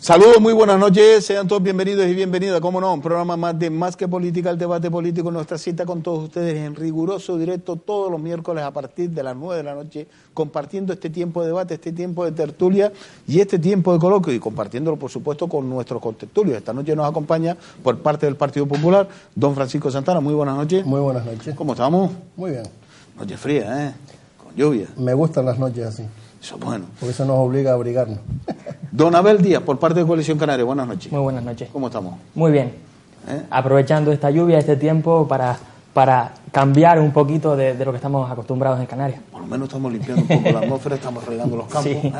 Saludos, muy buenas noches, sean todos bienvenidos y bienvenidas, como no, un programa más de Más que Política, el debate político, nuestra cita con todos ustedes en riguroso directo todos los miércoles a partir de las 9 de la noche, compartiendo este tiempo de debate, este tiempo de tertulia y este tiempo de coloquio y compartiéndolo, por supuesto, con nuestros contertulios. Esta noche nos acompaña, por parte del Partido Popular, don Francisco Santana. Muy buenas noches. Muy buenas noches. ¿Cómo estamos? Muy bien. Noche fría, ¿eh? Con lluvia. Me gustan las noches así. Eso es bueno. Porque eso nos obliga a abrigarnos. Don Abel Díaz, por parte de Coalición Canaria, buenas noches. Muy buenas noches. ¿Cómo estamos? Muy bien. Aprovechando esta lluvia, este tiempo, para cambiar un poquito de lo que estamos acostumbrados en Canarias. Por lo menos estamos limpiando un poco la atmósfera, estamos regando los campos. Sí.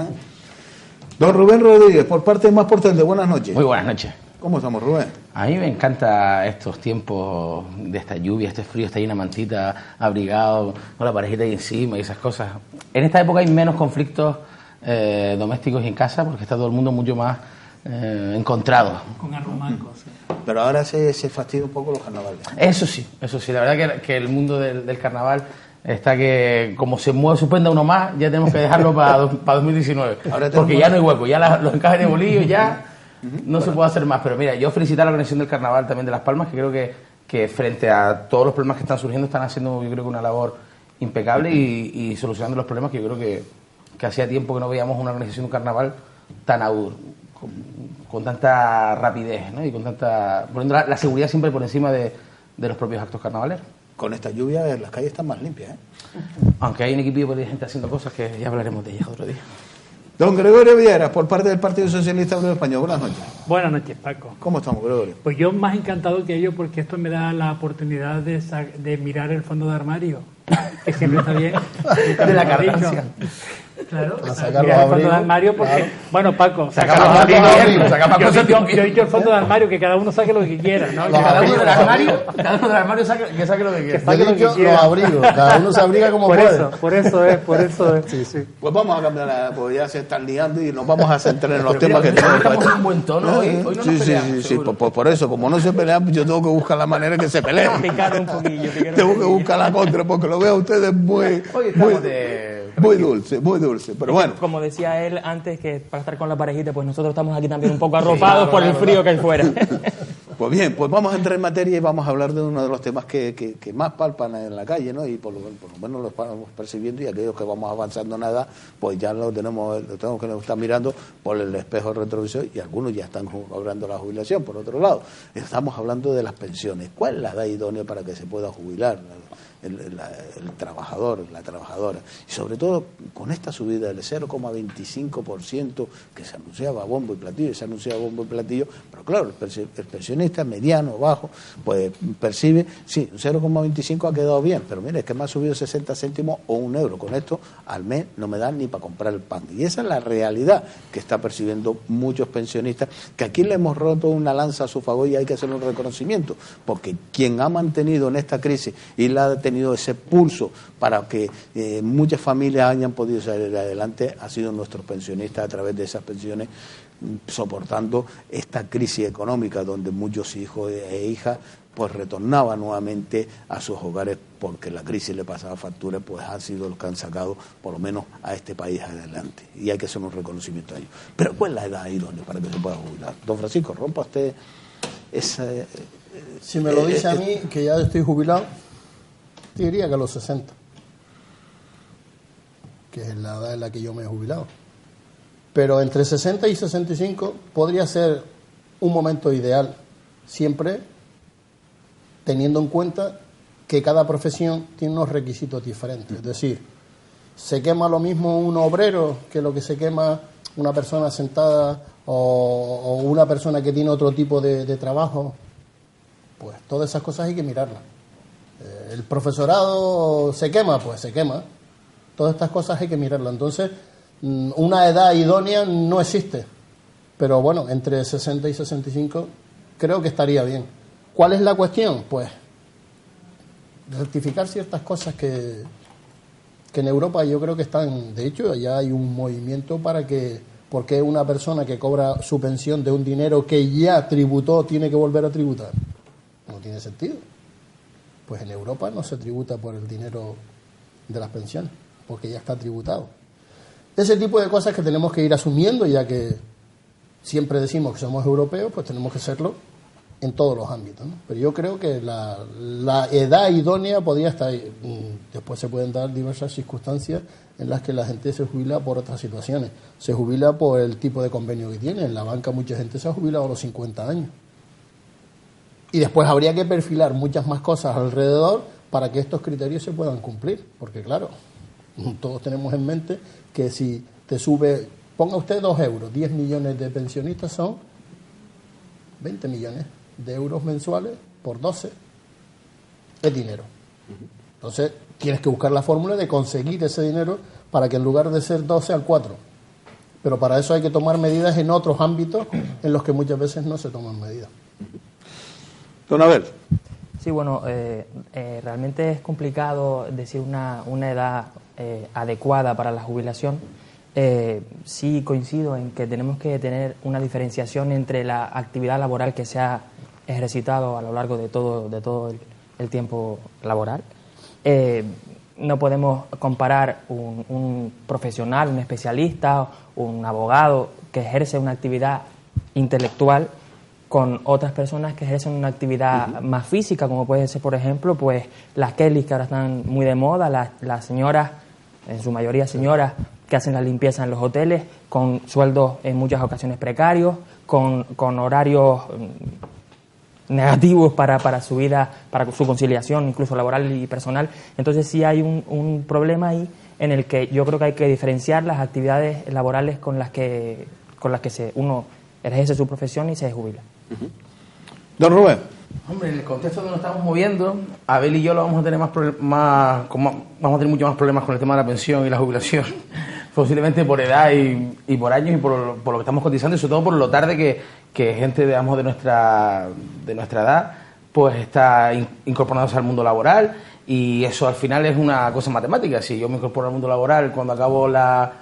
Don Rubén Rodríguez, por parte de Más Portente, buenas noches. Muy buenas noches. ¿Cómo estamos, Rubén? A mí me encanta estos tiempos de esta lluvia, este frío, estar ahí en una mantita, abrigado, con la parejita ahí encima y esas cosas. En esta época hay menos conflictos domésticos y en casa porque está todo el mundo mucho más encontrado. Con arrumacos. Pero ahora se fastidia un poco los carnavales. Eso sí, la verdad que el mundo del carnaval está que como se suspenda uno más, ya tenemos que dejarlo para 2019. Porque ya no hay hueco, ya los encajes de bolillo ya no se puede hacer más. Pero mira, yo felicitar a la organización del carnaval también de Las Palmas, que creo que frente a todos los problemas que están surgiendo están haciendo, yo creo que una labor impecable y solucionando los problemas que yo creo que hacía tiempo que no veíamos una organización de un carnaval tan agudo, con tanta rapidez, ¿no? Y con tanta poniendo la seguridad siempre por encima de los propios actos carnavaleros. Con esta lluvia las calles están más limpias, ¿eh? Aunque hay un equipo de gente haciendo cosas que ya hablaremos de ellas otro día. Don Gregorio Vieras, por parte del Partido Socialista Obrero Español, buenas noches. Buenas noches, Paco. ¿Cómo estamos, Gregorio? Pues yo más encantado que ello porque esto me da la oportunidad de mirar el fondo de armario, que siempre está bien. De la cargancia. Claro, sacar mirar el los fondo de abrigos, armario porque, claro. Bueno, Paco, Saca más abrigos, saca más cosas. yo he dicho el fondo de armario, que cada uno saque lo que quiera, ¿no? Cada uno del armario que saque lo que quiera. saque Yo he lo que dicho quiera. los abrigos. Cada uno se abriga como puede. Por eso es. Sí, sí. Pues vamos a cambiar, pues ya se están liando y nos vamos a centrar en los Pero temas mira, que tenemos. estamos en un buen tono, hoy no nos Sí, peleamos, sí. seguro. Por eso, como no se pelean, pues yo tengo que buscar la manera que se peleen. Picar un poquillo. Tengo que buscar la contra porque lo veo a ustedes muy dulce. Pero bueno. Como decía él antes, que para estar con la parejita, pues nosotros estamos aquí también un poco arropados por el frío que hay fuera. Pues bien, pues vamos a entrar en materia y vamos a hablar de uno de los temas que más palpan en la calle, ¿no? Y por lo menos lo estamos percibiendo, y aquellos que vamos avanzando en edad, pues ya lo tenemos que nos estar mirando por el espejo retrovisor, y algunos ya están hablando de la jubilación. Por otro lado, estamos hablando de las pensiones. ¿Cuál es la edad idónea para que se pueda jubilar el trabajador, la trabajadora? Y sobre todo con esta subida del 0,25% que se anunciaba a bombo y platillo, pero claro, el pensionista mediano, bajo, pues percibe, sí, un 0,25 ha quedado bien, pero mire, es que me ha subido 60 céntimos o €1. Con esto al mes no me dan ni para comprar el pan. Y esa es la realidad que está percibiendo muchos pensionistas, que aquí le hemos roto una lanza a su favor y hay que hacerle un reconocimiento, porque quien ha mantenido en esta crisis y la ha tenido ese pulso para que muchas familias hayan podido salir adelante ha sido nuestros pensionistas, a través de esas pensiones, soportando esta crisis económica donde muchos hijos e hijas pues retornaban nuevamente a sus hogares porque la crisis le pasaba factura, pues han sido los que han sacado por lo menos a este país adelante, y hay que hacer un reconocimiento a ellos. Pero ¿cuál es la edad idónea para que se pueda jubilar? Don Francisco, rompa usted esa... Si me lo dice a mí, que ya estoy jubilado, te diría que a los 60, que es la edad en la que yo me he jubilado. Pero entre 60 y 65 podría ser un momento ideal, siempre teniendo en cuenta que cada profesión tiene unos requisitos diferentes. Es decir, se quema lo mismo un obrero que lo que se quema una persona sentada o una persona que tiene otro tipo de trabajo. Pues todas esas cosas hay que mirarlas. El profesorado se quema, pues se quema. Todas estas cosas hay que mirarlas. Entonces, una edad idónea no existe. Pero bueno, entre 60 y 65 creo que estaría bien. ¿Cuál es la cuestión? Pues rectificar ciertas cosas que en Europa yo creo que están... De hecho, ya hay un movimiento para que... Porque una persona que cobra su pensión de un dinero que ya tributó tiene que volver a tributar. No tiene sentido. Pues en Europa no se tributa por el dinero de las pensiones, porque ya está tributado. Ese tipo de cosas que tenemos que ir asumiendo, ya que siempre decimos que somos europeos, pues tenemos que serlo en todos los ámbitos, ¿no? Pero yo creo que la edad idónea podría estar ahí. Después se pueden dar diversas circunstancias en las que la gente se jubila por otras situaciones. Se jubila por el tipo de convenio que tiene. En la banca mucha gente se ha jubilado a los 50 años. Y después habría que perfilar muchas más cosas alrededor para que estos criterios se puedan cumplir. Porque claro, todos tenemos en mente que si te sube, ponga usted 2 euros, 10 millones de pensionistas son 20 millones de euros mensuales por 12, es dinero. Entonces tienes que buscar la fórmula de conseguir ese dinero para que en lugar de ser 12 sean 4. Pero para eso hay que tomar medidas en otros ámbitos en los que muchas veces no se toman medidas. Don Abel. Sí, bueno, realmente es complicado decir una edad adecuada para la jubilación. Sí coincido en que tenemos que tener una diferenciación entre la actividad laboral que se ha ejercitado a lo largo de todo el tiempo laboral. No podemos comparar un profesional, un especialista, un abogado que ejerce una actividad intelectual con otras personas que ejercen una actividad más física, como puede ser, por ejemplo, pues las Kellys, que ahora están muy de moda, las señoras, en su mayoría señoras, que hacen la limpieza en los hoteles, con sueldos en muchas ocasiones precarios, con horarios negativos para su vida, para su conciliación, incluso laboral y personal. Entonces sí hay un problema ahí en el que yo creo que hay que diferenciar las actividades laborales con las que uno ejerce su profesión y se jubila. Don Rubén. Hombre, en el contexto donde nos estamos moviendo, Abel y yo lo vamos a tener vamos a tener mucho más problemas con el tema de la pensión y la jubilación, posiblemente por edad y por años y por lo que estamos cotizando, y sobre todo por lo tarde que gente, digamos, de nuestra edad pues está incorporándose al mundo laboral, y eso al final es una cosa matemática. Si yo me incorporo al mundo laboral cuando acabo la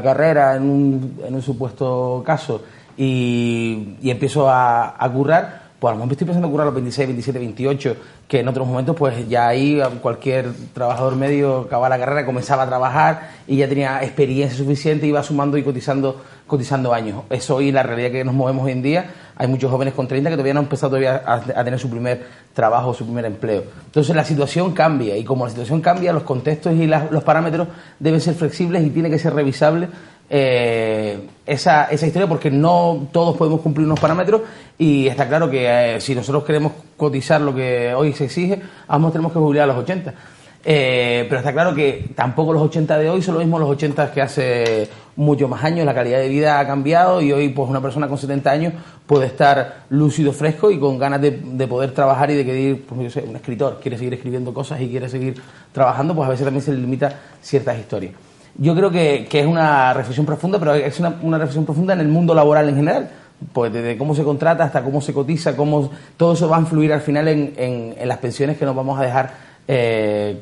carrera en un supuesto caso y empiezo a currar, pues a lo mejor me estoy pensando en currar a los 26, 27, 28, que en otros momentos pues ya ahí cualquier trabajador medio acababa la carrera, comenzaba a trabajar y ya tenía experiencia suficiente, iba sumando y cotizando años. Eso hoy, la realidad que nos movemos hoy en día, hay muchos jóvenes con 30 que todavía no han empezado a tener su primer trabajo, su primer empleo. Entonces la situación cambia, y como la situación cambia, los contextos y los parámetros deben ser flexibles y tiene que ser revisable esa historia, porque no todos podemos cumplir unos parámetros, y está claro que si nosotros queremos cotizar lo que hoy se exige, a lo mejor tenemos que jubilar a los 80. Pero está claro que tampoco los 80 de hoy son los mismos los 80 que hace muchos más años. La calidad de vida ha cambiado, y hoy pues una persona con 70 años puede estar lúcido, fresco y con ganas de poder trabajar y de que, pues, yo sé, un escritor quiere seguir escribiendo cosas y quiere seguir trabajando, pues a veces también se le limita ciertas historias. Yo creo que es una reflexión profunda, pero es una reflexión profunda en el mundo laboral en general, pues desde cómo se contrata hasta cómo se cotiza, cómo todo eso va a influir al final en las pensiones que nos vamos a dejar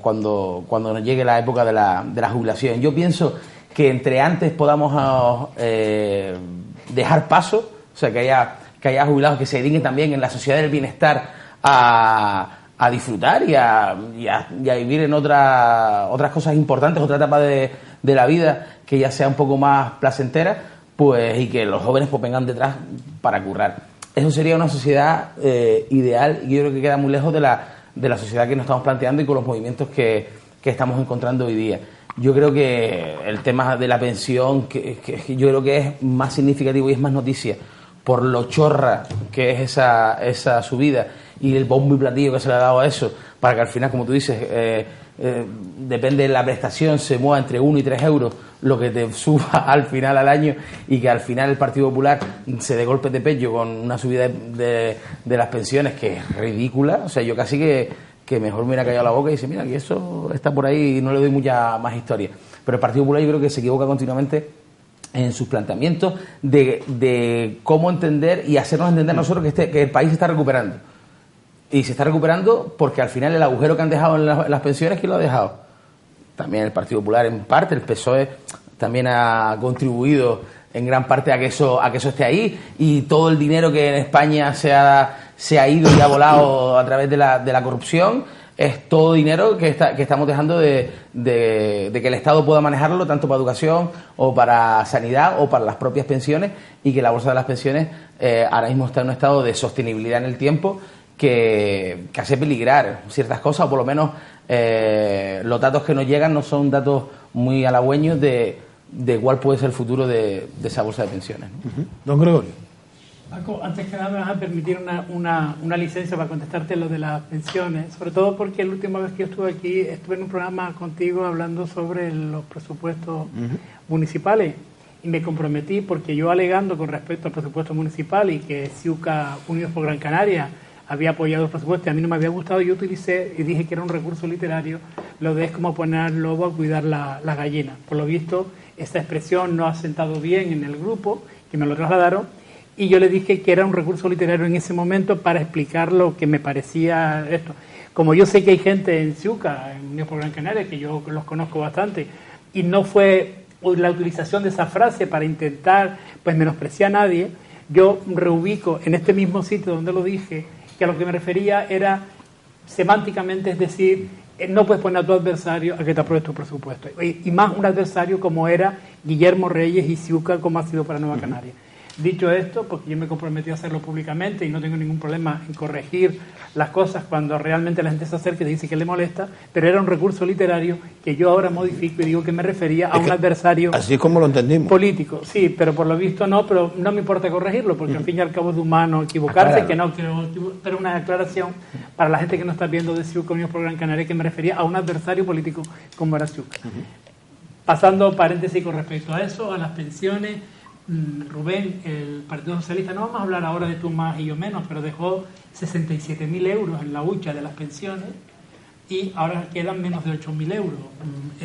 cuando nos llegue la época de la jubilación. Yo pienso que entre antes podamos dejar paso, o sea, que haya jubilados que se dediquen también en la sociedad del bienestar a disfrutar y a vivir en otras cosas importantes, otra etapa de la vida que ya sea un poco más placentera, pues, y que los jóvenes pues vengan detrás para currar. Eso sería una sociedad ideal, y yo creo que queda muy lejos de la sociedad que nos estamos planteando y con los movimientos que estamos encontrando hoy día. Yo creo que el tema de la pensión, que yo creo que es más significativo y es más noticia por lo chorra que es esa subida y el bombo y platillo que se le ha dado a eso, para que al final, como tú dices, depende de la prestación, se mueva entre 1 y 3 euros lo que te suba al final al año, y que al final el Partido Popular se dé golpes de pecho con una subida de las pensiones que es ridícula. O sea, yo casi que mejor me hubiera callado la boca y dice, mira, que eso está por ahí y no le doy mucha más historia. Pero el Partido Popular yo creo que se equivoca continuamente en sus planteamientos de cómo entender y hacernos entender nosotros que el país se está recuperando. Y se está recuperando porque al final el agujero que han dejado en las pensiones, ¿quién lo ha dejado? También el Partido Popular en parte, el PSOE también ha contribuido en gran parte a que eso esté ahí, y todo el dinero que en España se ha ido y ha volado a través de la corrupción es todo dinero que estamos dejando de que el Estado pueda manejarlo tanto para educación o para sanidad o para las propias pensiones, y que la bolsa de las pensiones ahora mismo está en un estado de sostenibilidad en el tiempo que hace peligrar ciertas cosas, o por lo menos los datos que nos llegan no son datos muy halagüeños de cuál puede ser el futuro de esa bolsa de pensiones, ¿no? Don Gregorio. Paco, antes que nada me vas a permitir una licencia para contestarte lo de las pensiones, sobre todo porque la última vez que yo estuve aquí, estuve en un programa contigo hablando sobre los presupuestos municipales, y me comprometí, porque yo alegando con respecto al presupuesto municipal y que CIUCA Unidos por Gran Canaria había apoyado el presupuesto y a mí no me había gustado, yo utilicé y dije que era un recurso literario, lo de es como poner al lobo a cuidar las gallinas. Por lo visto, esta expresión no ha sentado bien en el grupo, que me lo trasladaron, y yo le dije que era un recurso literario en ese momento para explicar lo que me parecía esto. Como yo sé que hay gente en CIUCA, en Unidos por Gran Canaria, que yo los conozco bastante, y no fue la utilización de esa frase para intentar pues menospreciar a nadie, yo reubico en este mismo sitio donde lo dije, que a lo que me refería era semánticamente, es decir, no puedes poner a tu adversario a que te apruebe tu presupuesto. Y más un adversario como era Guillermo Reyes y CIUCA, como ha sido para Nueva Canaria. Dicho esto, porque yo me comprometí a hacerlo públicamente y no tengo ningún problema en corregir las cosas cuando realmente la gente se acerca y dice que le molesta, pero era un recurso literario que yo ahora modifico y digo que me refería a un adversario. Así es como lo entendimos. Político, sí, pero por lo visto no, pero no me importa corregirlo, porque al fin y al cabo es de humano equivocarse, que no quiero, pero una aclaración para la gente que no está viendo de CIUCA Unidos por Gran Canaria, que me refería a un adversario político como era CIUCA. Pasando paréntesis con respecto a eso, a las pensiones. Rubén, el Partido Socialista, no vamos a hablar ahora de tú más y yo menos, pero dejó 67.000 euros en la hucha de las pensiones y ahora quedan menos de 8.000 euros.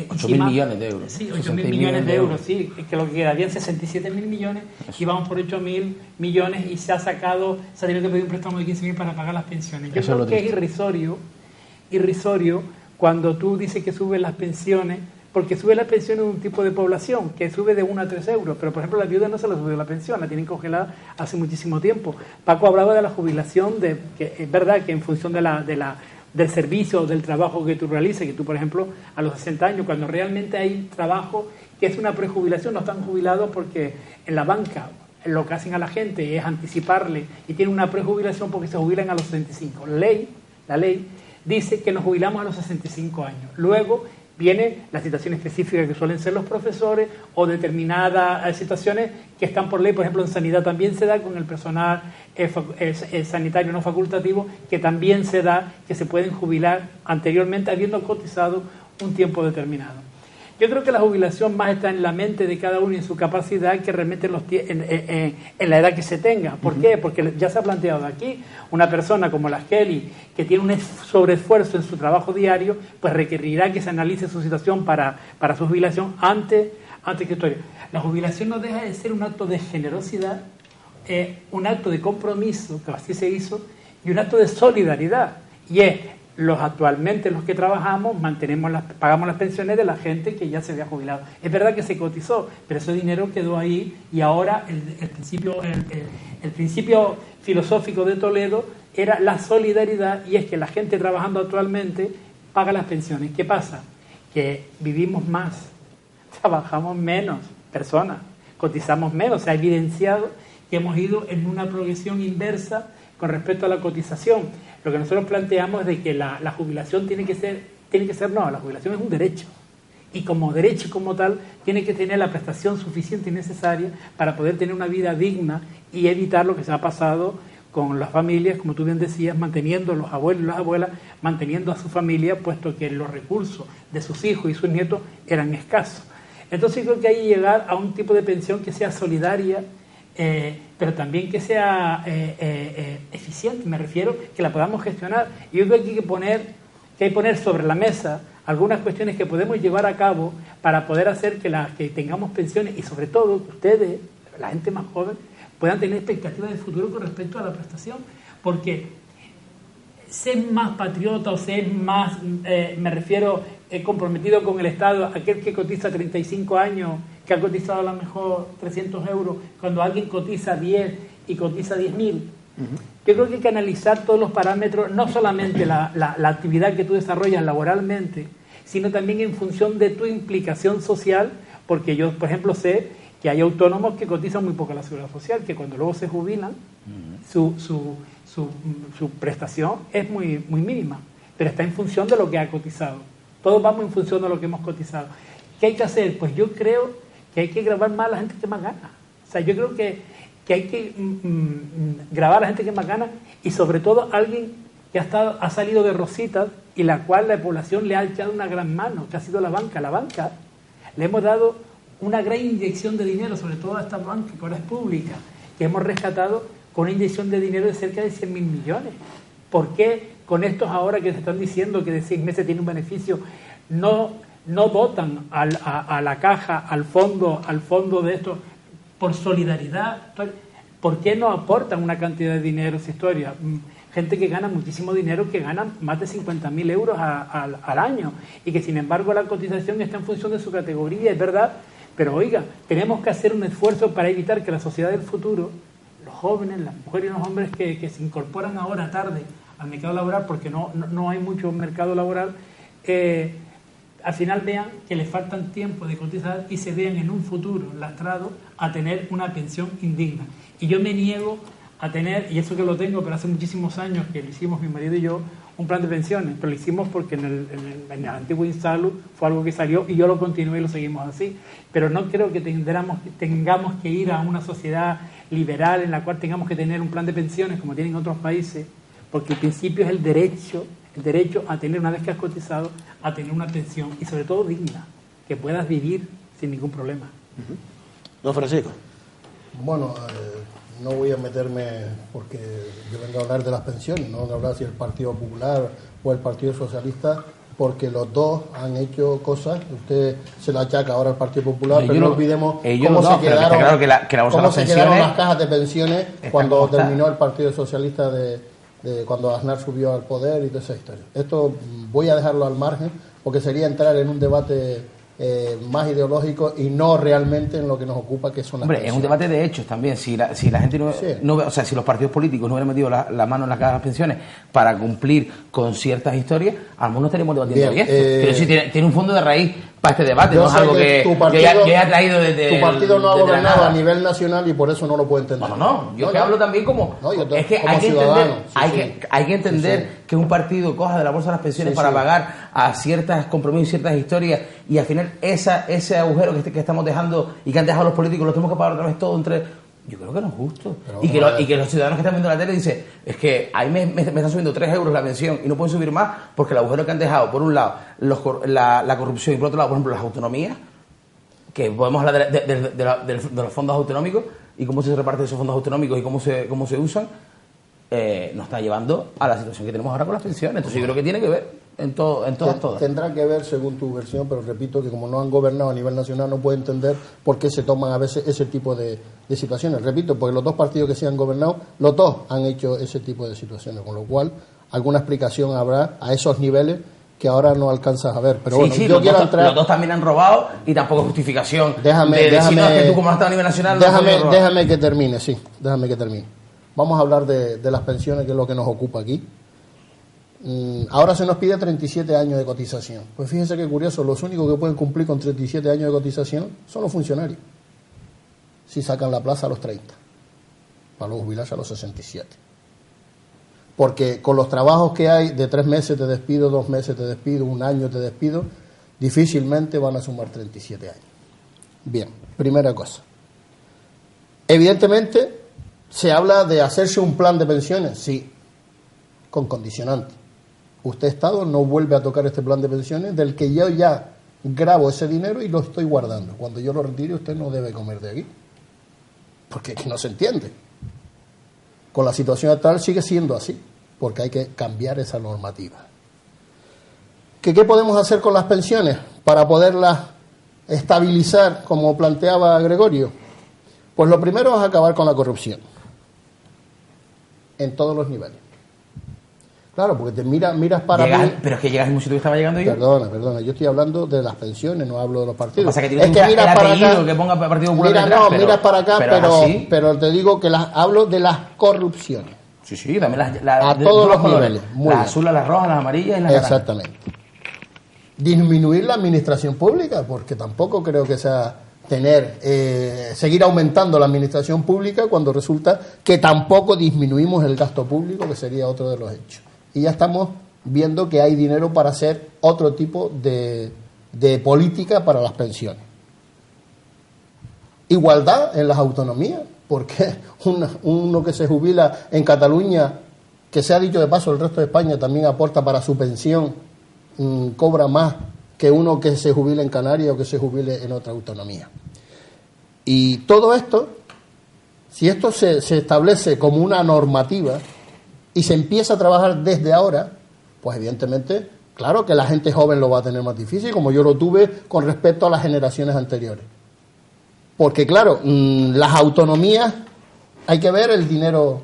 8.000 millones de euros. Sí, 8.000 millones de euros, sí, que lo que quedarían 67.000 millones y vamos por 8.000 millones y se ha tenido que pedir un préstamo de 15.000 para pagar las pensiones. Yo creo que es irrisorio cuando tú dices que suben las pensiones, porque sube la pensión en un tipo de población que sube de 1 a 3 euros, pero por ejemplo la viuda no se le subió la pensión, la tienen congelada hace muchísimo tiempo. Paco hablaba de la jubilación, que es verdad que en función del servicio o del trabajo que tú realices, que tú por ejemplo a los 60 años, cuando realmente hay trabajo que es una prejubilación, no están jubilados porque en la banca lo que hacen a la gente es anticiparle y tienen una prejubilación porque se jubilan a los 65. La ley dice que nos jubilamos a los 65 años. Luego viene la situación específica que suelen ser los profesores o determinadas situaciones que están por ley, por ejemplo en sanidad también se da con el personal sanitario no facultativo, que también se da que se pueden jubilar anteriormente habiendo cotizado un tiempo determinado. Yo creo que la jubilación más está en la mente de cada uno y en su capacidad que remete en la edad que se tenga. ¿Por qué? Porque ya se ha planteado aquí, una persona como la Kelly, que tiene un sobreesfuerzo en su trabajo diario, pues requerirá que se analice su situación para su jubilación antes que esto. La jubilación no deja de ser un acto de generosidad, un acto de compromiso, que así se hizo, y un acto de solidaridad. Y es actualmente los que trabajamos pagamos las pensiones de la gente que ya se había jubilado. Es verdad que se cotizó, pero ese dinero quedó ahí y ahora el principio filosófico de Toledo era la solidaridad, y es que la gente trabajando actualmente paga las pensiones. ¿Qué pasa? Que vivimos más, trabajamos menos personas, cotizamos menos. Se ha evidenciado que hemos ido en una progresión inversa con respecto a la cotización. Lo que nosotros planteamos es de que la jubilación la jubilación es un derecho. Y como derecho como tal, tiene que tener la prestación suficiente y necesaria para poder tener una vida digna y evitar lo que se ha pasado con las familias, como tú bien decías, manteniendo los abuelos y las abuelas, manteniendo a su familia, puesto que los recursos de sus hijos y sus nietos eran escasos. Entonces creo que hay que llegar a un tipo de pensión que sea solidaria, pero también que sea eficiente, me refiero, que la podamos gestionar. Y yo creo que hay que poner sobre la mesa algunas cuestiones que podemos llevar a cabo para poder hacer que tengamos pensiones y sobre todo que ustedes, la gente más joven, puedan tener expectativas de futuro con respecto a la prestación, porque ser más patriota o ser más, me refiero, comprometido con el Estado, aquel que cotiza 35 años, que ha cotizado a lo mejor 300 euros, cuando alguien cotiza 10 y cotiza 10.000, Yo creo que hay que analizar todos los parámetros, no solamente la actividad que tú desarrollas laboralmente, sino también en función de tu implicación social, porque yo, por ejemplo, sé que hay autónomos que cotizan muy poco a la Seguridad Social, que cuando luego se jubilan, su prestación es muy mínima, pero está en función de lo que ha cotizado. Todos vamos en función de lo que hemos cotizado. ¿Qué hay que hacer? Pues yo creo que hay que grabar más a la gente que más gana. O sea, yo creo que hay que grabar a la gente que más gana, y sobre todo alguien que ha salido de rositas y la cual la población le ha echado una gran mano, que ha sido la banca. La banca le hemos dado una gran inyección de dinero, sobre todo a esta banca que ahora es pública, que hemos rescatado con una inyección de dinero de cerca de 100.000 millones. ¿Por qué con estos ahora que se están diciendo que de 6 meses tiene un beneficio, no dotan a la caja, al fondo de esto, por solidaridad? ¿Por qué no aportan una cantidad de dinero a esa historia? Gente que gana muchísimo dinero, que ganan más de 50.000 euros al año, y que sin embargo la cotización está en función de su categoría, es verdad, pero oiga, tenemos que hacer un esfuerzo para evitar que la sociedad del futuro, los jóvenes, las mujeres y los hombres que se incorporan ahora tarde al mercado laboral, porque no hay mucho mercado laboral, al final vean que les faltan tiempo de cotizar y se vean en un futuro lastrados a tener una pensión indigna. Y yo me niego a tener, y eso que lo tengo, pero hace muchísimos años que lo hicimos mi marido y yo, un plan de pensiones, pero lo hicimos porque en el antiguo Insalud fue algo que salió y yo lo continué y lo seguimos así. Pero no creo que tengamos que ir a una sociedad liberal en la cual tengamos que tener un plan de pensiones como tienen otros países, porque el principio es el derecho a tener, una vez que has cotizado, a tener una pensión, y sobre todo digna, que puedas vivir sin ningún problema. Don Francisco. Bueno, no voy a meterme, porque yo vengo a hablar de las pensiones, no vengo a hablar si el Partido Popular o el Partido Socialista, porque los dos han hecho cosas. Usted se la achaca ahora al Partido Popular, pero no olvidemos cómo se quedaron, quedaron las cajas de pensiones cuando terminó el Partido Socialista cuando Aznar subió al poder y toda esa historia. Esto voy a dejarlo al margen, porque sería entrar en un debate más ideológico y no realmente en lo que nos ocupa, que son las pensiones. Es un debate de hechos también. Si la gente o sea, si los partidos políticos no hubieran metido la mano en las cajas de pensiones para cumplir con ciertas historias, a lo mejor no estaríamos debatiendo bien. Pero sí tiene un fondo de raíz para este debate, no es algo que yo he traído desde... Tu partido no ha gobernado a nivel nacional y por eso no lo puede entender. Yo hablo también como... es que hay que entender que un partido coja de la bolsa las pensiones para pagar a ciertos compromisos y ciertas historias, y al final ese agujero que estamos dejando y que han dejado los políticos lo tenemos que pagar otra vez todo entre... Yo creo que no es justo. Y que los ciudadanos que están viendo la tele dicen, es que ahí me están subiendo 3 euros la pensión y no pueden subir más porque el agujero que han dejado, por un lado, la corrupción, y por otro lado, por ejemplo, las autonomías, que podemos hablar de los fondos autonómicos y cómo se reparten esos fondos autonómicos y cómo se usan, nos está llevando a la situación que tenemos ahora con las pensiones. Entonces yo creo que tiene que ver en todas. Tendrá que ver según tu versión, pero repito que como no han gobernado a nivel nacional no puede entender por qué se toman a veces ese tipo de situaciones. Repito, porque los dos partidos que sí han gobernado, los dos han hecho ese tipo de situaciones, con lo cual alguna explicación habrá a esos niveles que ahora no alcanzas a ver. Pero bueno, yo quiero entrar... Los dos también han robado y tampoco justificación de decirnos que tú, como has estado a nivel nacional... Déjame que termine. Vamos a hablar de las pensiones, que es lo que nos ocupa aquí. Ahora se nos pide 37 años de cotización. Pues fíjense qué curioso, los únicos que pueden cumplir con 37 años de cotización son los funcionarios, si sacan la plaza a los 30, para luego jubilarse a los 67. Porque con los trabajos que hay de 3 meses te despido, 2 meses te despido, 1 año te despido, difícilmente van a sumar 37 años. Bien, primera cosa. Evidentemente se habla de hacerse un plan de pensiones, sí, con condicionantes. Usted, Estado, no vuelve a tocar este plan de pensiones del que yo ya grabo ese dinero y lo estoy guardando. Cuando yo lo retire, usted no debe comer de aquí. Porque es que no se entiende. Con la situación actual sigue siendo así, porque hay que cambiar esa normativa. ¿Qué podemos hacer con las pensiones para poderlas estabilizar, como planteaba Gregorio? Pues lo primero es acabar con la corrupción, en todos los niveles. Claro, porque te miras para... Pero es que llegas en un sitio que estaba llegando yo. Perdona, yo estoy hablando de las pensiones, no hablo de los partidos. Pasa que es que miras para acá, que ponga Partido Popular miras para acá, pero te digo que hablo de las corrupciones. Sí, también a todos los niveles. Las azules, las rojas, las amarillas y las naranjas. Exactamente. Disminuir la administración pública, porque tampoco creo que sea seguir aumentando la administración pública cuando resulta que tampoco disminuimos el gasto público, que sería otro de los hechos. Y ya estamos viendo que hay dinero para hacer otro tipo de política para las pensiones. Igualdad en las autonomías, porque uno que se jubila en Cataluña, que se ha dicho de paso, el resto de España también aporta para su pensión, cobra más que uno que se jubile en Canarias o que se jubile en otra autonomía. Y todo esto, si esto se establece como una normativa y se empieza a trabajar desde ahora, pues evidentemente, claro que la gente joven lo va a tener más difícil, como yo lo tuve con respecto a las generaciones anteriores. Porque claro, las autonomías, hay que ver el dinero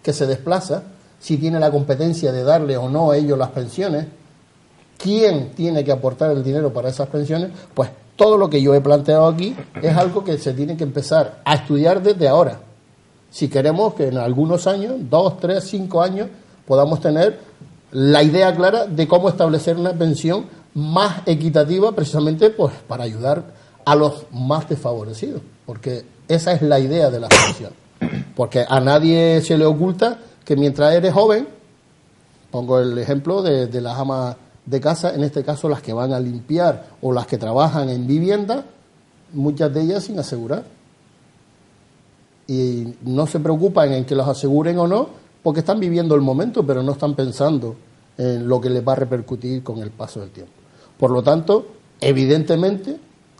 que se desplaza, si tiene la competencia de darle o no a ellos las pensiones, quién tiene que aportar el dinero para esas pensiones. Pues todo lo que yo he planteado aquí es algo que se tiene que empezar a estudiar desde ahora, si queremos que en algunos años, 2, 3, 5 años, podamos tener la idea clara de cómo establecer una pensión más equitativa, precisamente pues para ayudar a los más desfavorecidos, porque esa es la idea de la pensión. Porque a nadie se le oculta que mientras eres joven, pongo el ejemplo de las amas de casa, en este caso las que van a limpiar o las que trabajan en vivienda, muchas de ellas sin asegurar. Y no se preocupan en que los aseguren o no, porque están viviendo el momento, pero no están pensando en lo que les va a repercutir con el paso del tiempo. Por lo tanto, evidentemente,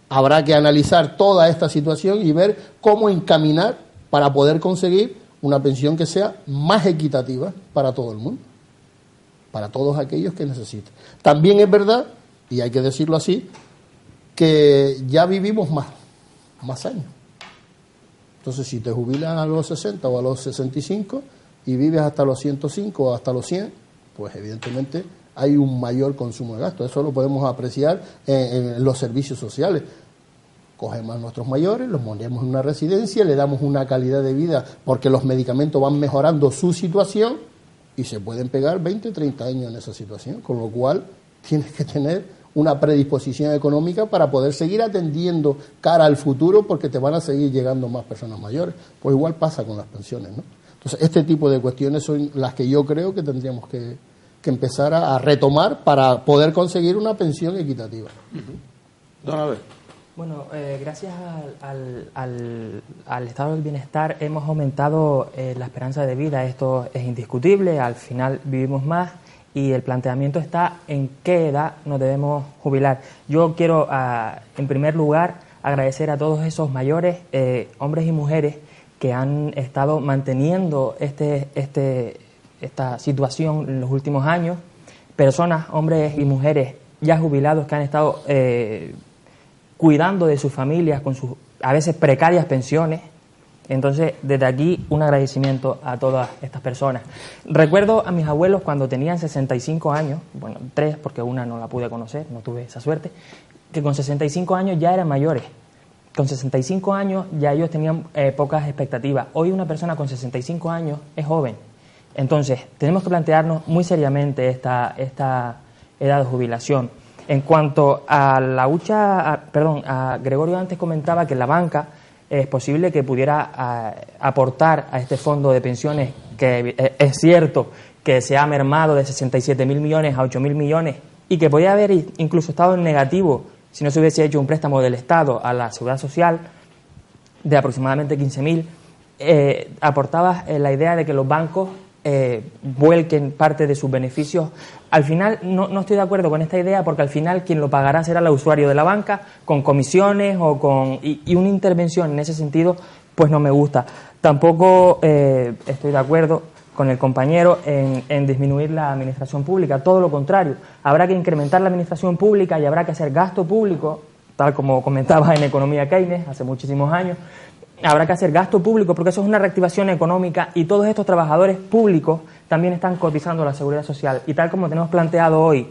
habrá que analizar toda esta situación y ver cómo encaminar para poder conseguir una pensión que sea más equitativa para todo el mundo, para todos aquellos que necesiten. También es verdad, y hay que decirlo así, que ya vivimos más años. Entonces, si te jubilan a los 60 o a los 65 y vives hasta los 105 o hasta los 100, pues evidentemente hay un mayor consumo de gasto. Eso lo podemos apreciar en los servicios sociales. Cogemos a nuestros mayores, los ponemos en una residencia, le damos una calidad de vida porque los medicamentos van mejorando su situación y se pueden pegar 20, 30 años en esa situación, con lo cual tienes que tener una predisposición económica para poder seguir atendiendo cara al futuro, porque te van a seguir llegando más personas mayores. Pues igual pasa con las pensiones, ¿no? Entonces, este tipo de cuestiones son las que yo creo que tendríamos que empezar a retomar para poder conseguir una pensión equitativa. Don Abel. Bueno, gracias al estado del bienestar hemos aumentado la esperanza de vida. Esto es indiscutible, al final vivimos más y el planteamiento está en qué edad nos debemos jubilar. Yo quiero, en primer lugar, agradecer a todos esos mayores, hombres y mujeres, que han estado manteniendo esta situación en los últimos años, personas, hombres y mujeres ya jubilados que han estado cuidando de sus familias con sus a veces precarias pensiones. Entonces, desde aquí, un agradecimiento a todas estas personas. Recuerdo a mis abuelos cuando tenían 65 años, bueno, 3 porque una no la pude conocer, no tuve esa suerte, que con 65 años ya eran mayores. Con 65 años ya ellos tenían pocas expectativas. Hoy una persona con 65 años es joven. Entonces, tenemos que plantearnos muy seriamente esta edad de jubilación. En cuanto a la hucha, a Gregorio antes comentaba que la banca es posible que pudiera aportar a este fondo de pensiones, que es cierto que se ha mermado de 67.000 millones a 8.000 millones y que podría haber incluso estado en negativo si no se hubiese hecho un préstamo del Estado a la Seguridad Social de aproximadamente 15.000. Aportaba la idea de que los bancos vuelquen parte de sus beneficios. Al final no estoy de acuerdo con esta idea, porque al final quien lo pagará será el usuario de la banca, con comisiones y una intervención en ese sentido pues no me gusta. Tampoco estoy de acuerdo con el compañero en disminuir la administración pública, todo lo contrario. Habrá que incrementar la administración pública y habrá que hacer gasto público, tal como comentaba en Economía Keynes hace muchísimos años. Habrá que hacer gasto público porque eso es una reactivación económica y todos estos trabajadores públicos también están cotizando a la Seguridad Social. Y tal como tenemos planteado hoy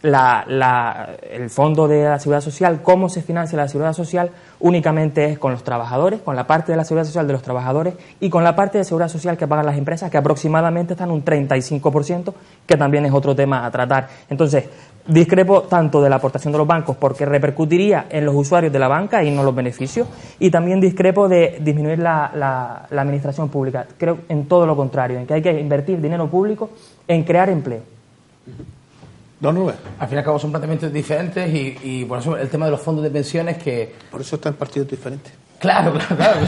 el fondo de la Seguridad Social, cómo se financia la Seguridad Social, únicamente es con los trabajadores, con la parte de la Seguridad Social de los trabajadores y con la parte de Seguridad Social que pagan las empresas, que aproximadamente están un 35%, que también es otro tema a tratar. Entonces, discrepo tanto de la aportación de los bancos porque repercutiría en los usuarios de la banca y no los beneficios, y también discrepo de disminuir la administración pública. Creo en todo lo contrario, en que hay que invertir dinero público en crear empleo. Don Rubén. Al fin y al cabo son planteamientos diferentes y por eso el tema de los fondos de pensiones que... Por eso están partidos diferentes. Claro,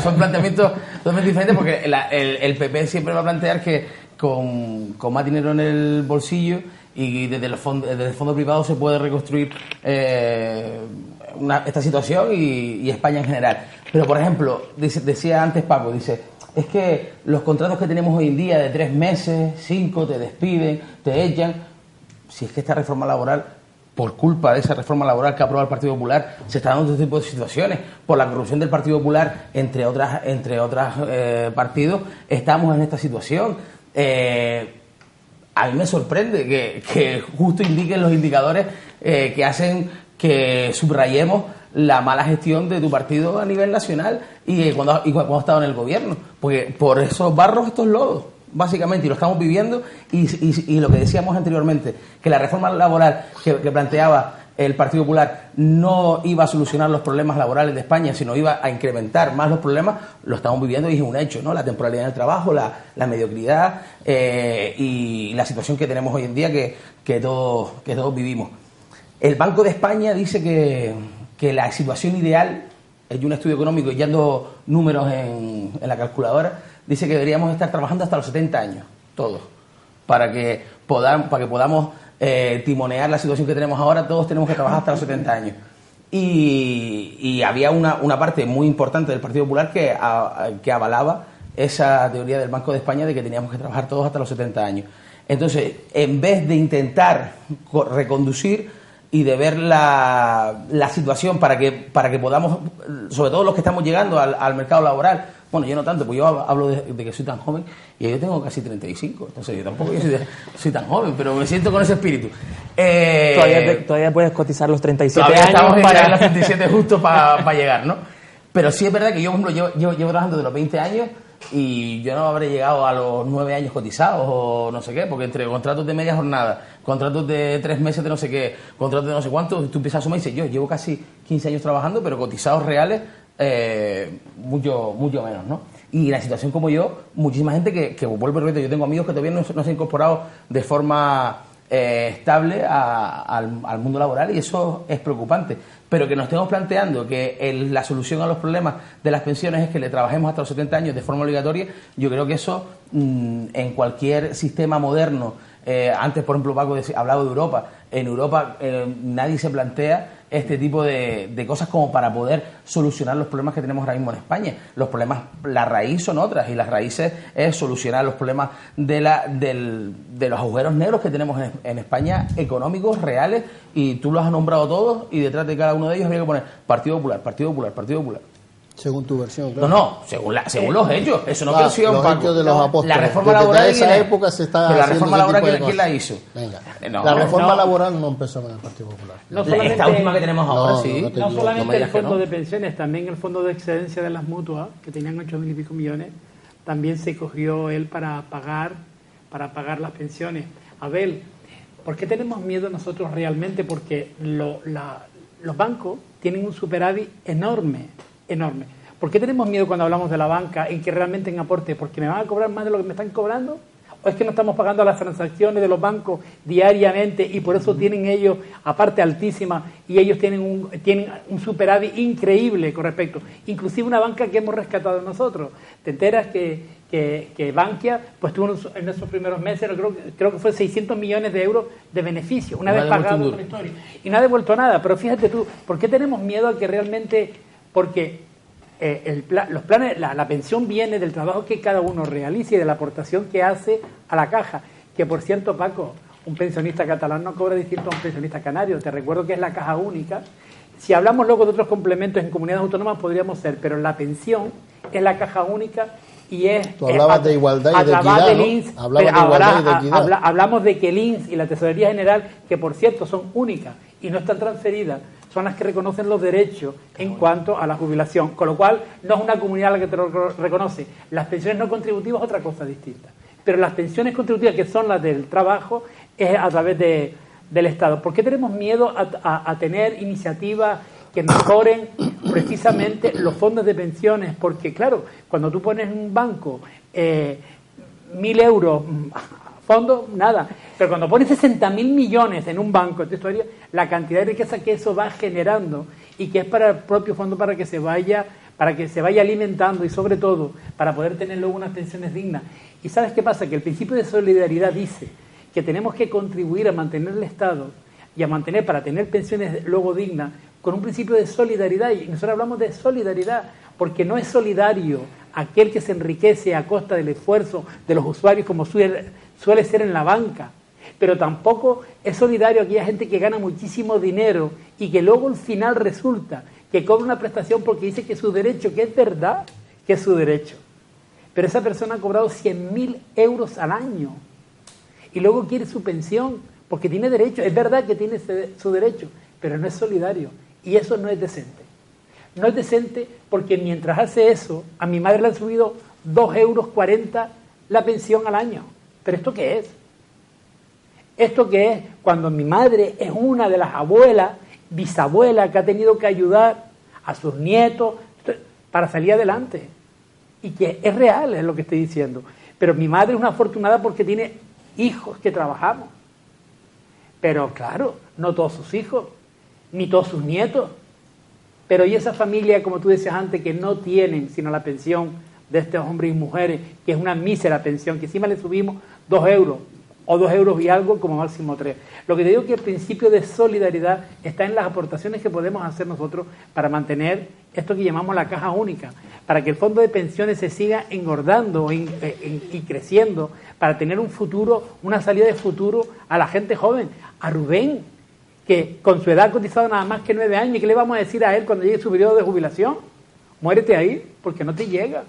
son planteamientos totalmente diferentes porque el PP siempre va a plantear que con más dinero en el bolsillo y desde el fondo privado se puede reconstruir esta situación y España en general. Pero, por ejemplo, decía antes Paco, dice, es que los contratos que tenemos hoy en día de 3 meses, 5, te despiden, te echan... Si es que esta reforma laboral, por culpa de esa reforma laboral que ha aprobado el Partido Popular, se está dando este tipo de situaciones. Por la corrupción del Partido Popular, entre otras partidos, estamos en esta situación. A mí me sorprende que justo indiquen los indicadores que hacen que subrayemos la mala gestión de tu partido a nivel nacional y cuando ha estado en el gobierno. Porque por esos barros, estos lodos. Básicamente, y lo estamos viviendo, y lo que decíamos anteriormente, que la reforma laboral que planteaba el Partido Popular no iba a solucionar los problemas laborales de España, sino iba a incrementar más los problemas, lo estamos viviendo y es un hecho, ¿no? La temporalidad en el trabajo, la mediocridad y la situación que tenemos hoy en día que todos vivimos. El Banco de España dice que la situación ideal, es un estudio económico y ya ando números en la calculadora, dice que deberíamos estar trabajando hasta los 70 años, todos, para que podamos timonear la situación que tenemos ahora. Todos tenemos que trabajar hasta los 70 años. Y había una parte muy importante del Partido Popular que avalaba esa teoría del Banco de España de que teníamos que trabajar todos hasta los 70 años. Entonces, en vez de intentar reconducir y de ver la situación para que podamos, sobre todo los que estamos llegando al mercado laboral. Bueno, yo no tanto, pues yo hablo de que soy tan joven y yo tengo casi 35, entonces yo tampoco soy tan joven, pero me siento con ese espíritu. Todavía puedes cotizar los 37 todavía años. Estamos en los 37 justo para llegar, ¿no? Pero sí es verdad que yo, por ejemplo, llevo trabajando de los 20 años y yo no habré llegado a los 9 años cotizados o no sé qué, porque entre contratos de media jornada, contratos de 3 meses de no sé qué, contratos de no sé cuánto, tú empiezas a sumar y dices, yo llevo casi 15 años trabajando, pero cotizados reales mucho menos, ¿no? Y la situación como yo, muchísima gente que vuelvo a repetir, yo tengo amigos que todavía no se han incorporado de forma estable al mundo laboral y eso es preocupante. Pero que nos estemos planteando que la solución a los problemas de las pensiones es que le trabajemos hasta los 70 años de forma obligatoria, yo creo que eso en cualquier sistema moderno, antes por ejemplo Paco hablaba de Europa, en Europa nadie se plantea este tipo de cosas como para poder solucionar los problemas que tenemos ahora mismo en España. Los problemas, la raíz son otras y las raíces es solucionar los problemas de los agujeros negros que tenemos en España, económicos, reales, y tú los has nombrado todos y detrás de cada uno de ellos había que poner Partido Popular, Partido Popular, Partido Popular. Según tu versión, claro. No, según los hechos. Eso no creció los hechos de los apóstoles. La reforma laboral de esa época se está. Pero la reforma laboral, ¿quién la hizo? Venga. La reforma laboral no empezó con el Partido Popular. No solamente, esta última que tenemos ahora, sí. No solamente el fondo de pensiones, también el fondo de excedencia de las mutuas, que tenían 8.000 y pico millones, también se cogió él para pagar las pensiones. Abel, ¿por qué tenemos miedo nosotros realmente? Porque los bancos tienen un superávit enorme. ¿Por qué tenemos miedo cuando hablamos de la banca en que realmente en aporte? ¿Porque me van a cobrar más de lo que me están cobrando? ¿O es que no estamos pagando las transacciones de los bancos diariamente y por eso tienen ellos, aparte altísima, y ellos tienen un superávit increíble con respecto? Inclusive una banca que hemos rescatado nosotros. Te enteras que Bankia pues tuvo en esos primeros meses, creo que fue 600 millones de euros de beneficio, una vez pagado la historia. Y no ha devuelto nada. Pero fíjate tú, ¿por qué tenemos miedo a que realmente...? Porque los planes, la pensión viene del trabajo que cada uno realiza y de la aportación que hace a la caja. Que por cierto, Paco, un pensionista catalán no cobra distinto a un pensionista canario. Te recuerdo que es la caja única. Si hablamos luego de otros complementos en comunidades autónomas podríamos ser, pero la pensión es la caja única y es... Tú hablabas de igualdad y de equidad, del ¿no? INS, Hablabas de igualdad y de equidad. Hablamos de que el INS y la Tesorería General, que por cierto son únicas y no están transferidas, son las que reconocen los derechos en cuanto a la jubilación, con lo cual no es una comunidad la que te lo reconoce. Las pensiones no contributivas es otra cosa distinta, pero las pensiones contributivas, que son las del trabajo, es a través del Estado. ¿Por qué tenemos miedo a tener iniciativas que mejoren precisamente los fondos de pensiones? Porque claro, cuando tú pones en un banco 1.000 euros, fondos, nada. Pero cuando pones 60.000 millones en un banco, la cantidad de riqueza que eso va generando y que es para el propio fondo para que se vaya alimentando y sobre todo para poder tener luego unas pensiones dignas. ¿Y sabes qué pasa? Que el principio de solidaridad dice que tenemos que contribuir a mantener el Estado y a mantener, para tener pensiones luego dignas, con un principio de solidaridad. Y nosotros hablamos de solidaridad porque no es solidario aquel que se enriquece a costa del esfuerzo de los usuarios, como suele ser en la banca, pero tampoco es solidario aquella gente que gana muchísimo dinero y que luego al final resulta que cobra una prestación porque dice que es su derecho, que es verdad que es su derecho, pero esa persona ha cobrado 100.000 euros al año y luego quiere su pensión porque tiene derecho. Es verdad que tiene su derecho, pero no es solidario y eso no es decente. No es decente porque mientras hace eso, a mi madre le han subido 2,40 euros la pensión al año. ¿Pero esto qué es? ¿Esto qué es? Cuando mi madre es una de las abuelas, bisabuelas, que ha tenido que ayudar a sus nietos para salir adelante. Y que es real, es lo que estoy diciendo. Pero mi madre es una afortunada porque tiene hijos que trabajamos. Pero claro, no todos sus hijos, ni todos sus nietos. Pero y esa familia, como tú decías antes, que no tienen sino la pensión de estos hombres y mujeres, que es una mísera pensión, que encima le subimos 2 euros, o 2 euros y algo, como máximo 3. Lo que te digo es que el principio de solidaridad está en las aportaciones que podemos hacer nosotros para mantener esto que llamamos la caja única, para que el fondo de pensiones se siga engordando y creciendo, para tener un futuro, una salida de futuro a la gente joven. A Rubén, que con su edad ha cotizado nada más que 9 años, ¿y qué le vamos a decir a él cuando llegue su periodo de jubilación? Muérete ahí, porque no te llega.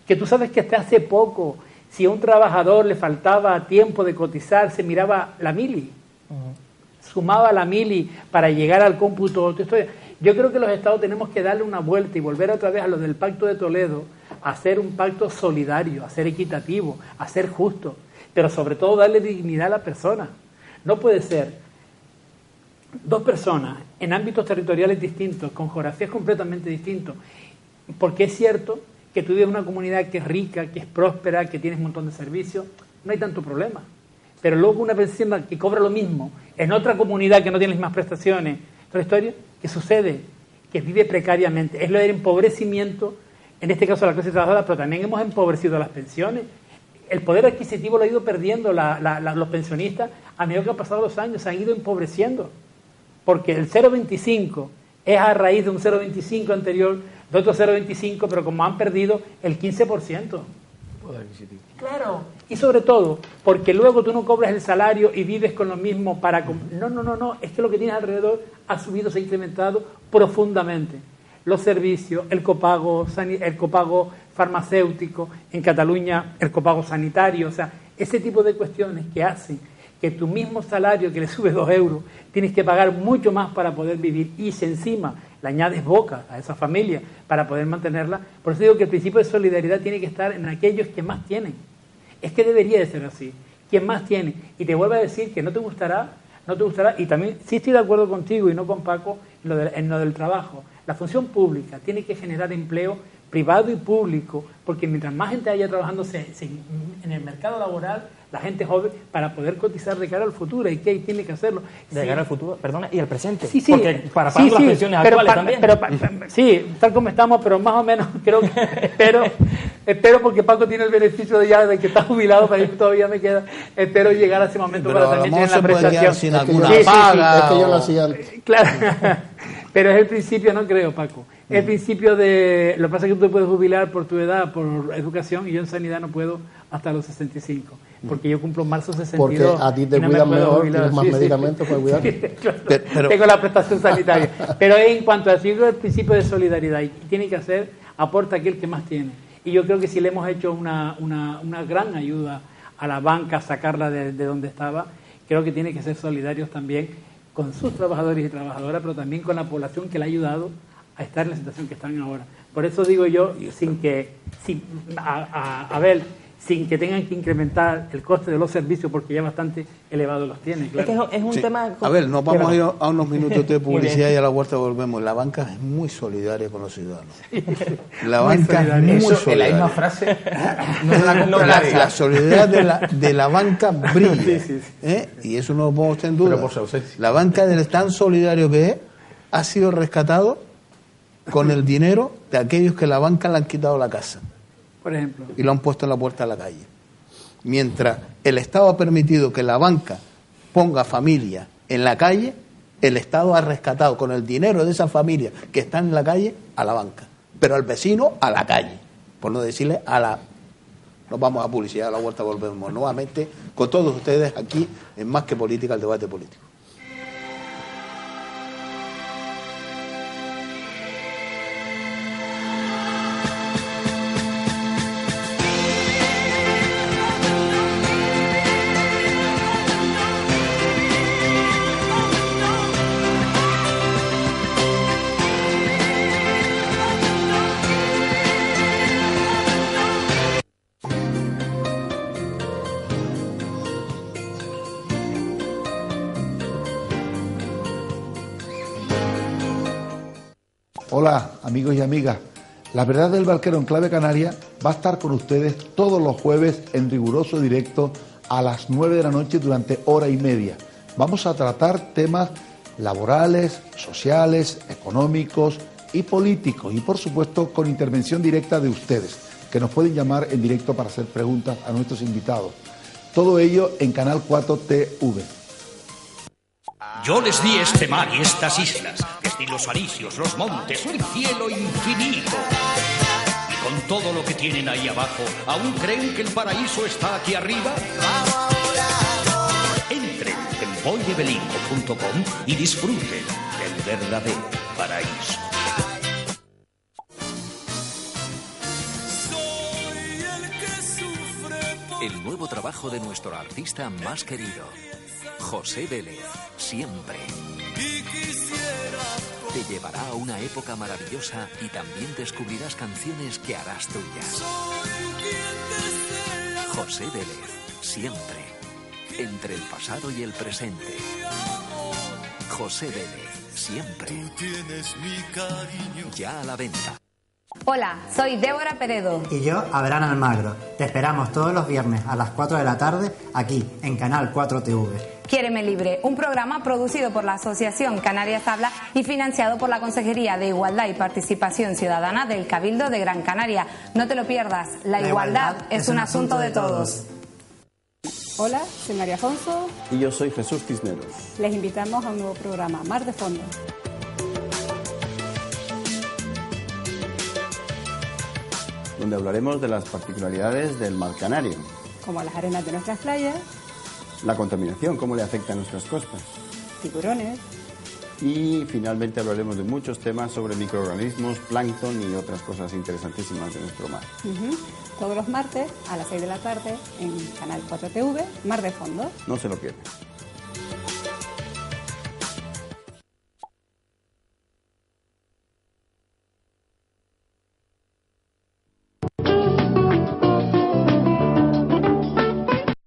Que tú sabes que hasta hace poco, si a un trabajador le faltaba tiempo de cotizar, se miraba la mili, sumaba la mili para llegar al cómputo. Yo creo que los estados tenemos que darle una vuelta y volver otra vez a lo del Pacto de Toledo, a hacer un pacto solidario, a ser equitativo, a ser justo, pero sobre todo darle dignidad a la persona. No puede ser 2 personas en ámbitos territoriales distintos, con geografías completamente distintas, porque es cierto que tú vives en una comunidad que es rica, que es próspera, que tienes un montón de servicios, no hay tanto problema. Pero luego una persona que cobra lo mismo en otra comunidad que no tiene las mismas prestaciones, otra historia, ¿qué sucede? Que vive precariamente. Es lo del empobrecimiento, en este caso de la clase trabajadora, pero también hemos empobrecido las pensiones. El poder adquisitivo lo ha ido perdiendo los pensionistas a medida que han pasado los años, se han ido empobreciendo. Porque el 0,25 es a raíz de un 0,25 anterior, de otro 0,25, pero como han perdido el 15%. Poder adquisitivo. Claro. Y sobre todo, porque luego tú no cobras el salario y vives con lo mismo para... No. Es que lo que tienes alrededor ha subido, se ha incrementado profundamente. Los servicios, el copago farmacéutico, en Cataluña el copago sanitario, o sea, ese tipo de cuestiones que hacen que tu mismo salario que le sube 2 euros, tienes que pagar mucho más para poder vivir y si encima le añades boca a esa familia para poder mantenerla. Por eso digo que el principio de solidaridad tiene que estar en aquellos que más tienen. Es que debería de ser así. Quien más tiene. Y te vuelvo a decir que no te gustará, y también sí estoy de acuerdo contigo y no con Paco en lo del trabajo. La función pública tiene que generar empleo privado y público, porque mientras más gente haya trabajando en el mercado laboral, la gente joven, para poder cotizar de cara al futuro, y que tiene que hacerlo. De cara al futuro, perdona, y al presente. Sí. Porque para pagar las pensiones actuales también. Sí, tal como estamos, pero más o menos creo que espero porque Paco tiene el beneficio de que está jubilado, para mí todavía me queda, espero llegar a ese momento pero para también tener la prestación. Sin alguna paga. Es que yo lo hacía antes. Claro, pero es el principio, no creo, Paco. El principio de... Lo que pasa es que tú te puedes jubilar por tu edad, por educación, y yo en sanidad no puedo hasta los 65, porque yo cumplo en marzo 62. Porque a ti te cuidan mejor, tienes más medicamentos para cuidar. Claro, pero tengo la prestación sanitaria. Pero en cuanto a el principio de solidaridad, y tiene que hacer, aporta aquel que más tiene. Y yo creo que sí le hemos hecho una gran ayuda a la banca, sacarla de donde estaba. Creo que tiene que ser solidarios también con sus trabajadores y trabajadoras, pero también con la población que le ha ayudado a estar en la situación que están ahora. Por eso digo yo, sin que tengan que incrementar el coste de los servicios, porque ya bastante elevado los tienen. Claro. Es que es un tema... A ver, nos vamos a ir a unos minutos de publicidad y a la vuelta volvemos. La banca es muy solidaria con los ciudadanos. La banca es muy solidaria. En la misma frase no se la compra nadie. La solidaridad de la banca brilla. Sí. Y eso no lo pongo usted en duda. Pero por su ausencia. La banca, del tan solidario que es, ha sido rescatado con el dinero de aquellos que la banca le han quitado la casa. Por ejemplo. Y lo han puesto en la puerta de la calle. Mientras el Estado ha permitido que la banca ponga familias en la calle, el Estado ha rescatado con el dinero de esas familias que están en la calle a la banca. Pero al vecino a la calle. Por no decirle a la... Nos vamos a publicidad, a la vuelta volvemos nuevamente con todos ustedes aquí en Más que Política, el debate político. Hola, amigos y amigas. La Verdad del Barquero en Clave Canaria va a estar con ustedes todos los jueves en riguroso directo a las 9 de la noche durante hora y media. Vamos a tratar temas laborales, sociales, económicos y políticos y, por supuesto, con intervención directa de ustedes, que nos pueden llamar en directo para hacer preguntas a nuestros invitados. Todo ello en Canal 4 TV. Yo les di este mar y estas islas, desde los aricios, los montes, el cielo infinito. Y con todo lo que tienen ahí abajo, ¿aún creen que el paraíso está aquí arriba? Entren en voydebelinco.com y disfruten del verdadero paraíso. El nuevo trabajo de nuestro artista más querido, José Vélez, Siempre. Te llevará a una época maravillosa y también descubrirás canciones que harás tuyas. José Vélez, Siempre. Entre el pasado y el presente. José Vélez, Siempre. Ya a la venta. Hola, soy Débora Peredo. Y yo, Abraham Almagro. Te esperamos todos los viernes a las 4 de la tarde aquí, en Canal 4 TV. Quiéreme Libre, un programa producido por la Asociación Canarias Habla y financiado por la Consejería de Igualdad y Participación Ciudadana del Cabildo de Gran Canaria. No te lo pierdas, la igualdad es un asunto de todos. Hola, soy María Afonso. Y yo soy Jesús Cisneros. Les invitamos a un nuevo programa, Mar de Fondo. Donde hablaremos de las particularidades del mar Canario. Como las arenas de nuestras playas. La contaminación, cómo le afecta a nuestras costas. Tiburones. Y finalmente hablaremos de muchos temas sobre microorganismos, plancton y otras cosas interesantísimas de nuestro mar. Todos los martes a las 6 de la tarde en Canal 4 TV, Mar de Fondo. No se lo pierdan.